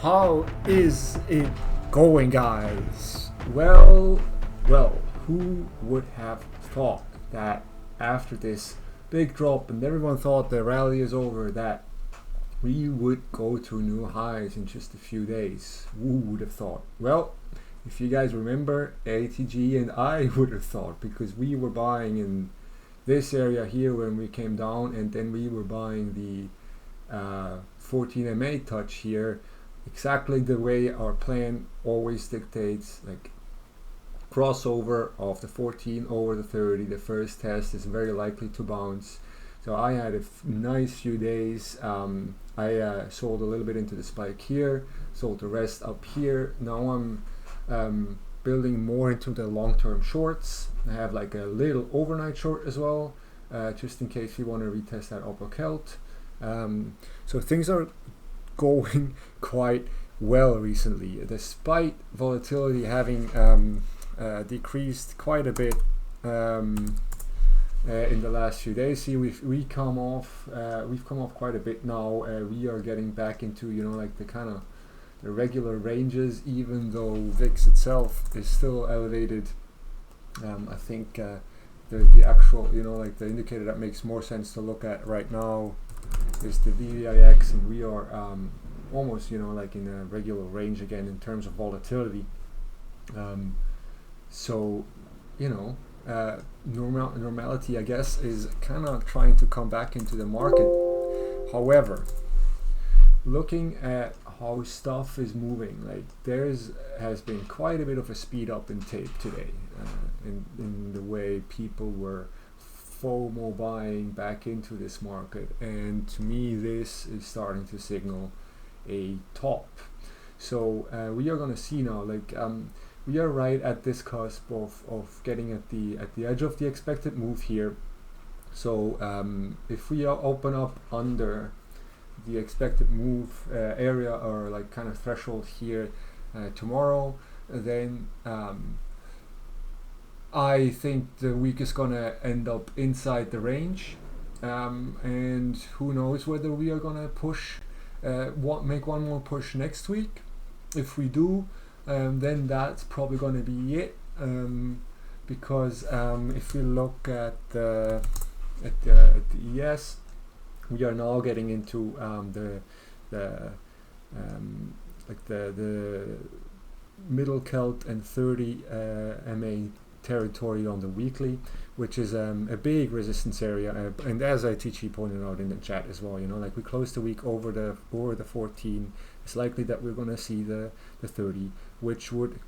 How is it going, guys? Well, who would have thought that after this big drop and everyone thought the rally is over, that we would go to new highs in just a few days? Who would have thought? Well, if you guys remember, ATG and I would have thought, because we were buying in this area here when we came down, and then we were buying the 14 MA touch here, exactly the way our plan always dictates, like crossover of the 14 over the 30. The first test is very likely to bounce. So I had a nice few days. I sold a little bit into the spike here, sold the rest up here. Now I'm building more into the long-term shorts. I have like a little overnight short as well, just in case we want to retest that upper celt. So things are going quite well recently, despite volatility having decreased quite a bit in the last few days. See, we've come off quite a bit now. We are getting back into like the kind of the regular ranges, even though VIX itself is still elevated. I think the actual like the indicator that makes more sense to look at right now is the VVIX, and we are almost like in a regular range again in terms of volatility. So normality, I guess, is kind of trying to come back into the market. However, looking at how stuff is moving, like has been quite a bit of a speed up in tape today, in the way people were FOMO buying back into this market, and to me this is starting to signal a top. So we are going to see now, like we are right at this cusp of getting at the edge of the expected move here. So if we open up under the expected move area, or like kind of threshold here tomorrow, then I think the week is gonna end up inside the range, and who knows whether we are gonna push, make one more push next week. If we do, then that's probably gonna be it, because if we look at the ES, we are now getting into the middle Celt and 30 MA territory on the weekly, which is a big resistance area, and as ITG pointed out in the chat as well, like we closed the week over the 14. It's likely that we're going to see the 30, which would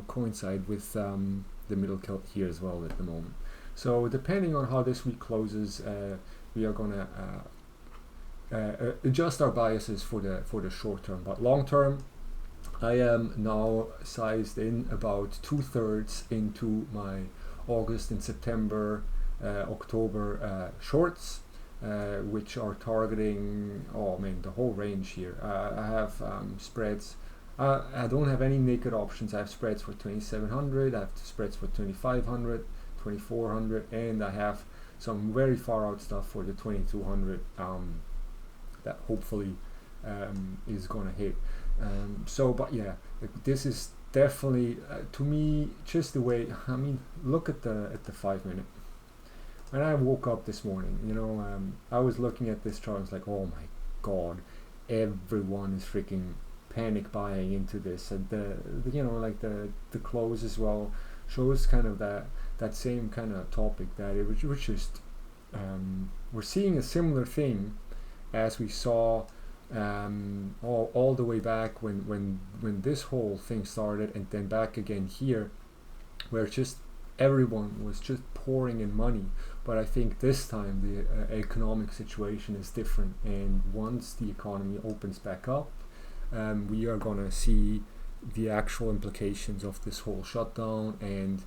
coincide with the middle Celt here as well at the moment. So depending on how this week closes, we are going to adjust our biases for the short term. But long term, I am now sized in about 2/3 into my August and September, October shorts, which are targeting the whole range here. I have spreads. I don't have any naked options. I have spreads for 2,700. I have spreads for 2,500, 2,400, and I have some very far out stuff for the 2,200 that hopefully is gonna hit. But yeah, this is definitely to me just the way. I mean, look at the 5 minute. When I woke up this morning, I was looking at this chart. I was like, oh my god, everyone is freaking panic buying into this, and the close as well shows kind of that same kind of topic, that it was just we're seeing a similar thing as we saw all the way back when this whole thing started, and then back again here, where just everyone was just pouring in money. But I think this time the economic situation is different, and once the economy opens back up, we are gonna see the actual implications of this whole shutdown. And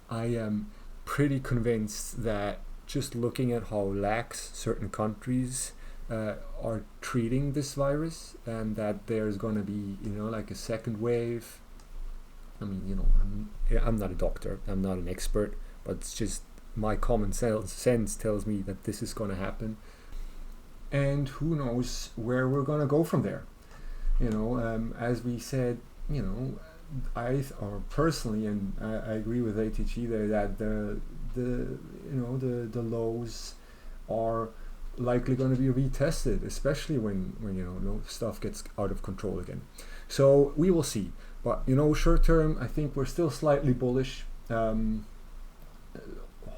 I am pretty convinced that just looking at how lax certain countries are treating this virus, and that there's going to be like a second wave. I mean, I'm not a doctor, I'm not an expert, but it's just my common sense tells me that this is going to happen, and who knows where we're going to go from there. as we said, or personally, and I agree with ATG there, that the lows are likely going to be retested, especially when stuff gets out of control again. So we will see. But short term, I think we're still slightly bullish.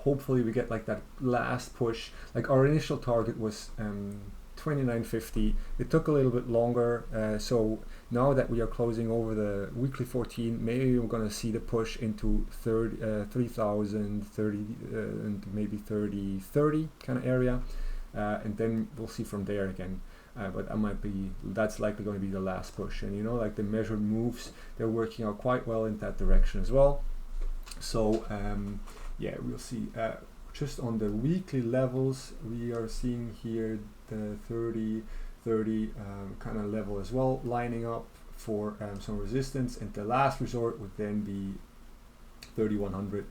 Hopefully we get like that last push. Like our initial target was 29.50. It took a little bit longer. So now that we are closing over the weekly 14, maybe we're going to see the push into 3,000, 30, and maybe 30 kind of area. And then we'll see from there again. But that's likely going to be the last push. And like the measured moves, they're working out quite well in that direction as well. So yeah, we'll see. Just on the weekly levels, we are seeing here the 30 kind of level as well, lining up for some resistance, and the last resort would then be 3,100,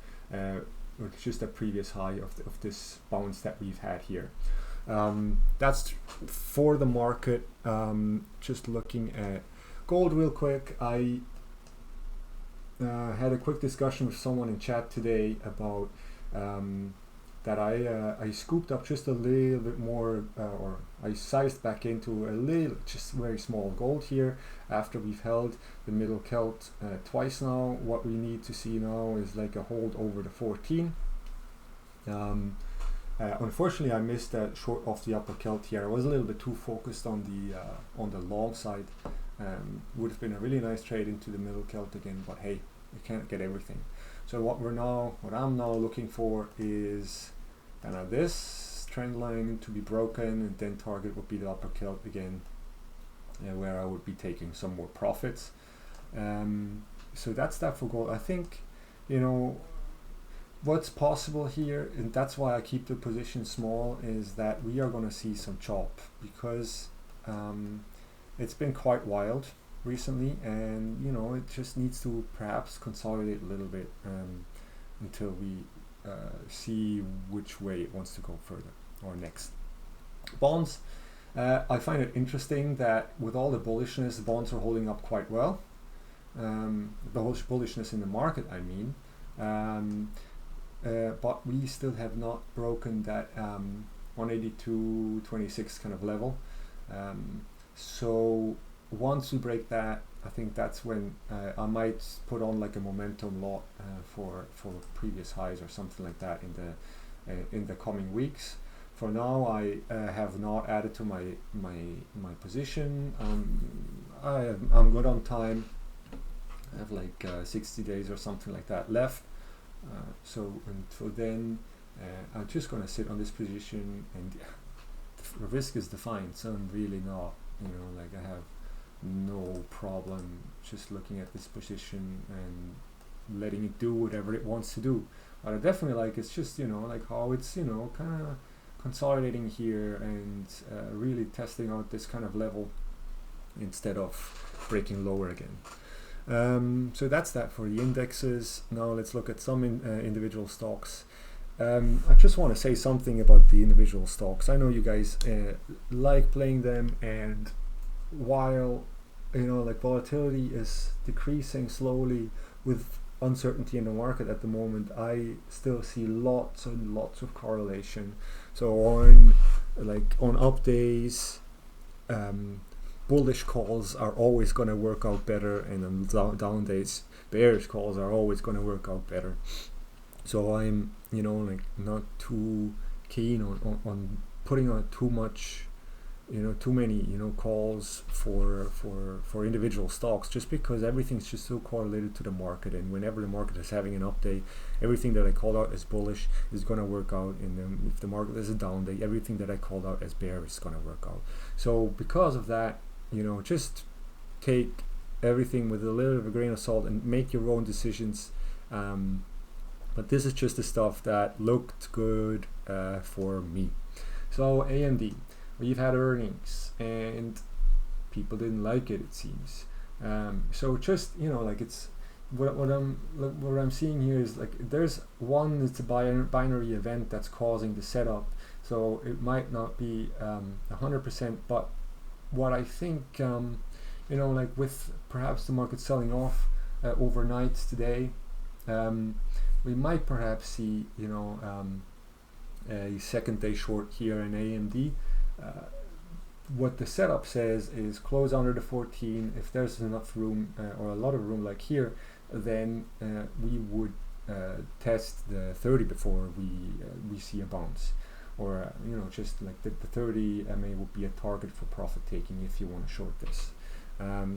which is just a previous high of this bounce that we've had here. That's for the market. Just looking at gold real quick, I had a quick discussion with someone in chat today about that I scooped up just a little bit more, or I sized back into a little, just very small gold here after we've held the middle Celt twice now. What we need to see now is like a hold over the 14. Unfortunately, I missed that short off the upper Celt here. I was a little bit too focused on the long side. Would have been a really nice trade into the middle Celt again, but hey, you can't get everything. So what I'm now looking for is kind of this trend line to be broken, and then target would be the upper Celt again, where I would be taking some more profits. So that's that for gold. I think what's possible here, and that's why I keep the position small, is that we are going to see some chop, because it's been quite wild recently, and it just needs to perhaps consolidate a little bit until we see which way it wants to go further or next. Bonds, I find it interesting that with all the bullishness, the bonds are holding up quite well. The bullishness in the market, I mean. But we still have not broken that 182.26 kind of level. So once we break that, I think that's when I might put on like a momentum lot for previous highs or something like that in the coming weeks. For now, I have not added to my position. I'm good on time. I have like 60 days or something like that left. So until then, I'm just going to sit on this position, and the risk is defined, so I'm really not, like I have no problem just looking at this position and letting it do whatever it wants to do. What I definitely like is just, like how it's, kind of consolidating here and really testing out this kind of level instead of breaking lower again. So that's that for the indexes. Now let's look at some individual stocks. I just want to say something about the individual stocks. I know you guys like playing them, and while like volatility is decreasing slowly with uncertainty in the market at the moment, I still see lots and lots of correlation. So on up days, bullish calls are always going to work out better, and on down days, bearish calls are always going to work out better. So I'm not too keen on putting on too much, too many calls for individual stocks, just because everything's just so correlated to the market, and whenever the market is having an update, everything that I called out as bullish is going to work out, and if the market is a down day, everything that I called out as bear is going to work out. So because of that, just take everything with a little of a grain of salt and make your own decisions. But this is just the stuff that looked good for me. So AMD, we've had earnings and people didn't like it, it seems. So just it's what I'm seeing here is like there's it's a binary event that's causing the setup. So it might not be 100%, but what I think like with perhaps the market selling off overnight today, we might perhaps see a second day short here in AMD. What the setup says is close under the 14. If there's enough room or a lot of room like here, then we would test the 30 before we see a bounce, or just like the 30 MA would be a target for profit taking if you want to short this.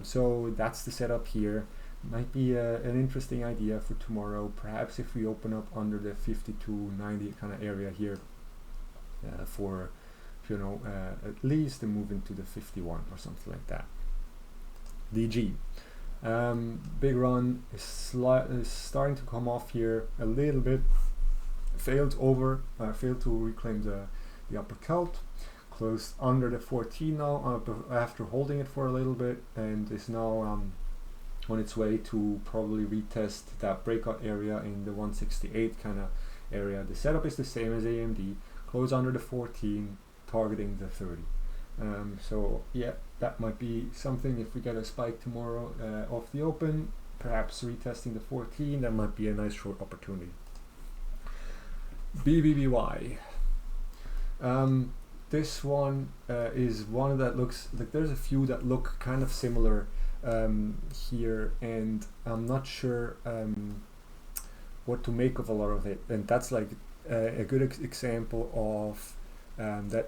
So that's the setup here. Might be an interesting idea for tomorrow. Perhaps if we open up under the 52.90 kind of area here for at least a move into the 51 or something like that. DG. Big run is starting to come off here a little bit. Failed to reclaim the upper celt. Closed under the 14 now after holding it for a little bit, and is now on its way to probably retest that breakout area in the 168 kind of area. The setup is the same as AMD. Close under the 14, targeting the 30. So yeah, that might be something. If we get a spike tomorrow off the open, perhaps retesting the 14, that might be a nice short opportunity. BBBY. This one is one that looks like there's a few that look kind of similar here, and I'm not sure what to make of a lot of it. And that's like a good example of that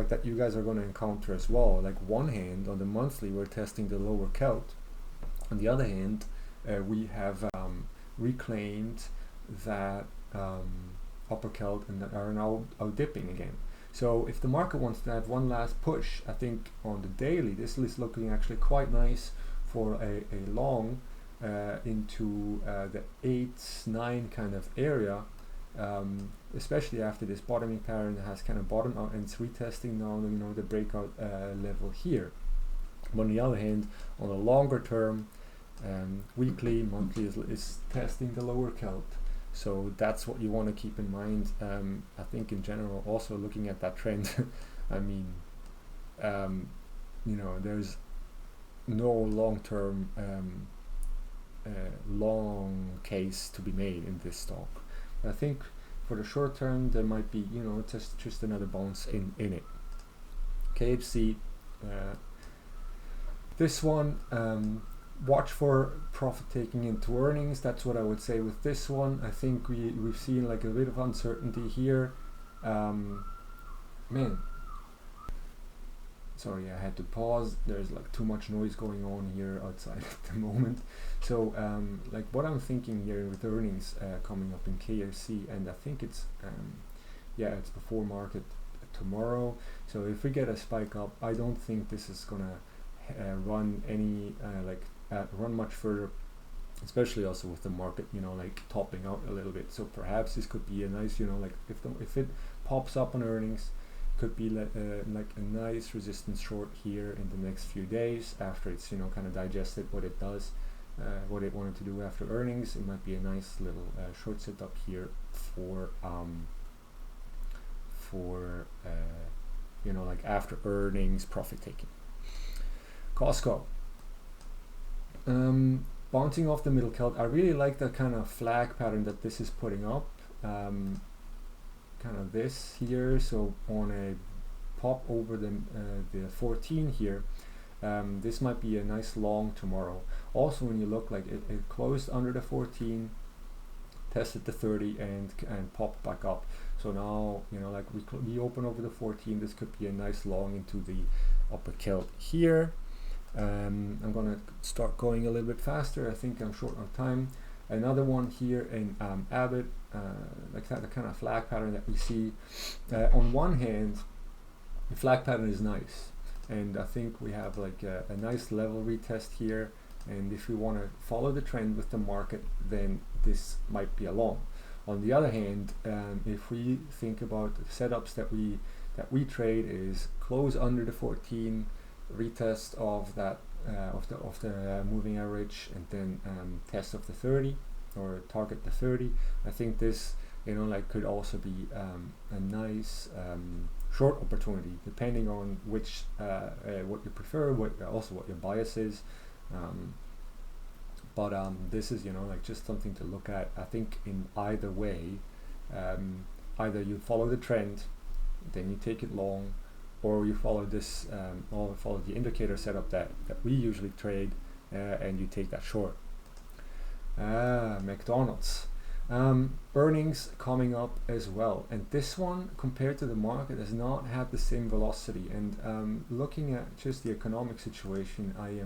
that you guys are going to encounter as well. Like one hand on the monthly, we're testing the lower celt. On the other hand, we have reclaimed that upper celt and that are now out dipping again. So if the market wants to have one last push, I think on the daily this is looking actually quite nice for a long into the 8-9 kind of area, especially after this bottoming pattern has kind of bottomed out and it's retesting now the breakout level here. But on the other hand, on the longer term, weekly, monthly is testing the lower celt. So that's what you want to keep in mind. I think in general, also looking at that trend, I mean, there's no long-term long case to be made in this stock. I think for the short term, there might be, just another bounce in it. KFC, this one, watch for profit taking into earnings. That's what I would say with this one. I think we've seen like a bit of uncertainty here. Sorry, I had to pause. There's like too much noise going on here outside at the moment. So like what I'm thinking here with earnings coming up in KFC, and I think it's it's before market tomorrow. So if we get a spike up, I don't think this is gonna run any run much further, especially also with the market like topping out a little bit. So perhaps this could be a nice if it pops up on earnings, could be like a nice resistance short here in the next few days after it's kind of digested what it does, what it wanted to do after earnings. It might be a nice little short setup here for like after earnings profit taking. Costco, bouncing off the middle celt. I really like the kind of flag pattern that this is putting up, kind of this here. So on a pop over the 14 here, this might be a nice long tomorrow. Also, when you look, like it closed under the 14, tested the 30 and popped back up. So now like we open over the 14, this could be a nice long into the upper celt here. I'm gonna start going a little bit faster. I think I'm short on time. Another one here in Abbott, like that, the kind of flag pattern that we see. On one hand, the flag pattern is nice, and I think we have like a nice level retest here. And if we want to follow the trend with the market, then this might be a long. On the other hand, if we think about the setups that we trade, is close under the 14, retest of that of the moving average, and then test of the 30 or target the 30. I think this like could also be a nice short opportunity, depending on which what you prefer, what your bias is. But this is like just something to look at. I think in either way, either you follow the trend, then you take it long, or you follow this or follow the indicator setup that we usually trade, and you take that short. McDonald's. Earnings coming up as well, and this one compared to the market has not had the same velocity. And looking at just the economic situation, I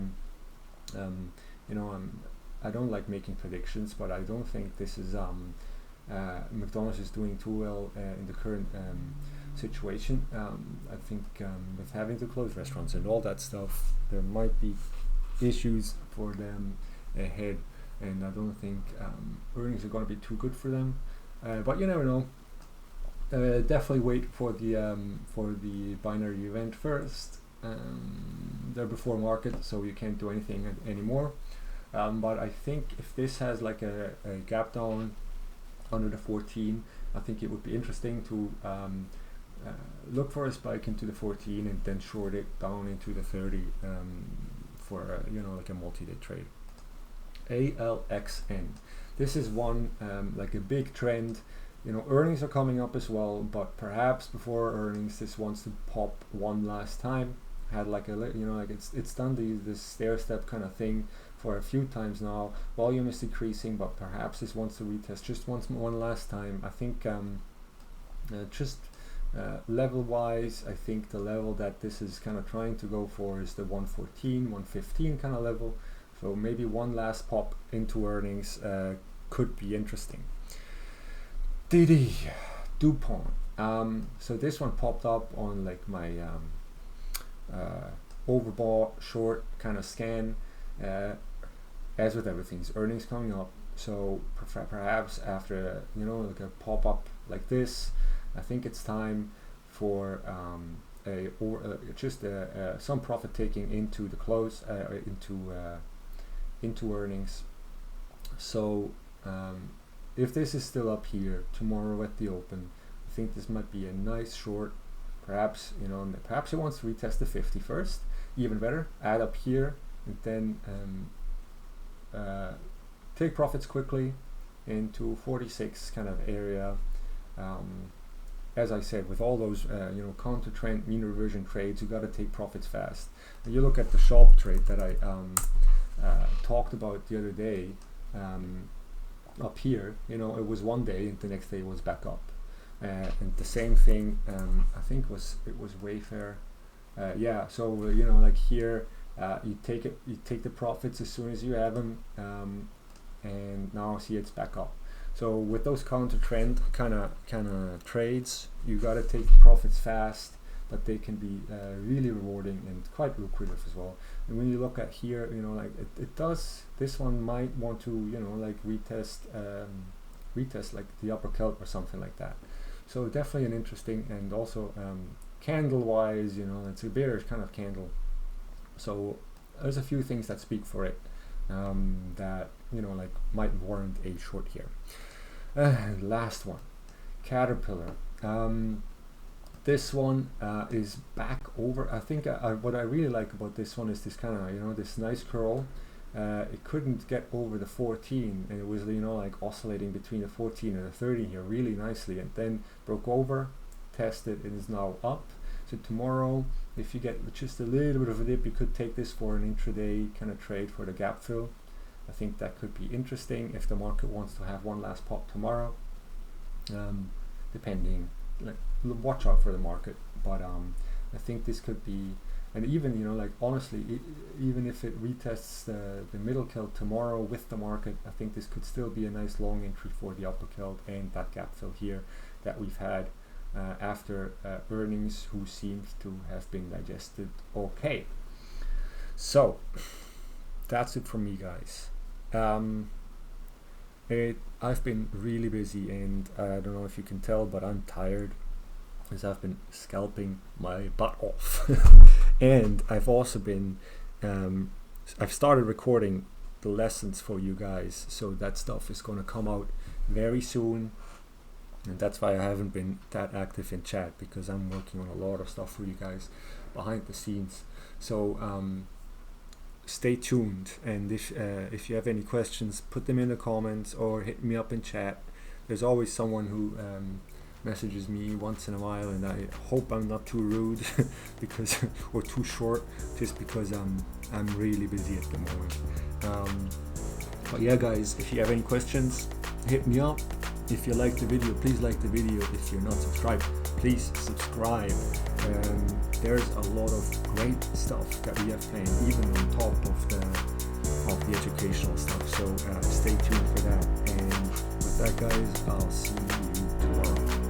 don't like making predictions, but I don't think this is McDonald's is doing too well in the current situation. I think with having to close restaurants and all that stuff, there might be issues for them ahead. And I don't think earnings are going to be too good for them, but you never know. Definitely wait for the binary event first. They're before market, so you can't do anything anymore. But I think if this has like a gap down under the 14, I think it would be interesting to look for a spike into the 14 and then short it down into the 30 for like a multi-day trade. ALXN. This is one like a big trend. Earnings are coming up as well, but perhaps before earnings, this wants to pop one last time. Had like it's done this stair step kind of thing for a few times now. Volume is decreasing, but perhaps this wants to retest just one last time. I think level wise, I think the level that this is kind of trying to go for is the 114, 115 kind of level. So maybe one last pop into earnings could be interesting. DuPont. So this one popped up on like my overbought short kind of scan. As with everything, earnings coming up. So perhaps after like a pop up like this, I think it's time for some profit taking into the close into earnings. So if this is still up here tomorrow at the open, I think this might be a nice short. Perhaps perhaps it wants to retest the 50 first. Even better, add up here and then take profits quickly into 46 kind of area. As I said, with all those counter trend mean reversion trades, you got to take profits fast. And you look at the sharp trade that I talked about the other day up here. It was one day and the next day it was back up, and the same thing I think it was Wayfair. So like here you take the profits as soon as you have them, and now see it's back up. So with those counter trend kind of trades, you got to take profits fast, but they can be really rewarding and quite lucrative as well. And when you look at here, like it does, this one might want to like retest like the upper kelp or something like that. So definitely an interesting, and also candle wise, it's a bearish kind of candle. So there's a few things that speak for it, that like might warrant a short here. Last one, Caterpillar. This one is back over. I think what I really like about this one is this kind of this nice curl. It couldn't get over the 14, and it was like oscillating between the 14 and the 30 here really nicely, and then broke over, tested, and is now up. So tomorrow, if you get just a little bit of a dip, you could take this for an intraday kind of trade for the gap fill. I think that could be interesting if the market wants to have one last pop tomorrow. Depending, like watch out for the market, but I think this could be, and even like honestly, even if it retests the middle kill tomorrow with the market, I think this could still be a nice long entry for the upper kill and that gap fill here that we've had after earnings, who seems to have been digested okay. So that's it from me, guys. I've been really busy, and I don't know if you can tell, but I'm tired, as I've been scalping my butt off. And I've also been I've started recording the lessons for you guys, so that stuff is going to come out very soon. And that's why I haven't been that active in chat, because I'm working on a lot of stuff for you guys behind the scenes. So stay tuned, and if you have any questions, put them in the comments or hit me up in chat. There's always someone who messages me once in a while, and I hope I'm not too rude because or too short, just because I'm really busy at the moment. But yeah, guys, if you have any questions, hit me up. If you like the video, please like the video. If you're not subscribed, please subscribe. There's a lot of great stuff that we have planned, even on top of the educational stuff. So stay tuned for that. And with that, guys, I'll see you tomorrow.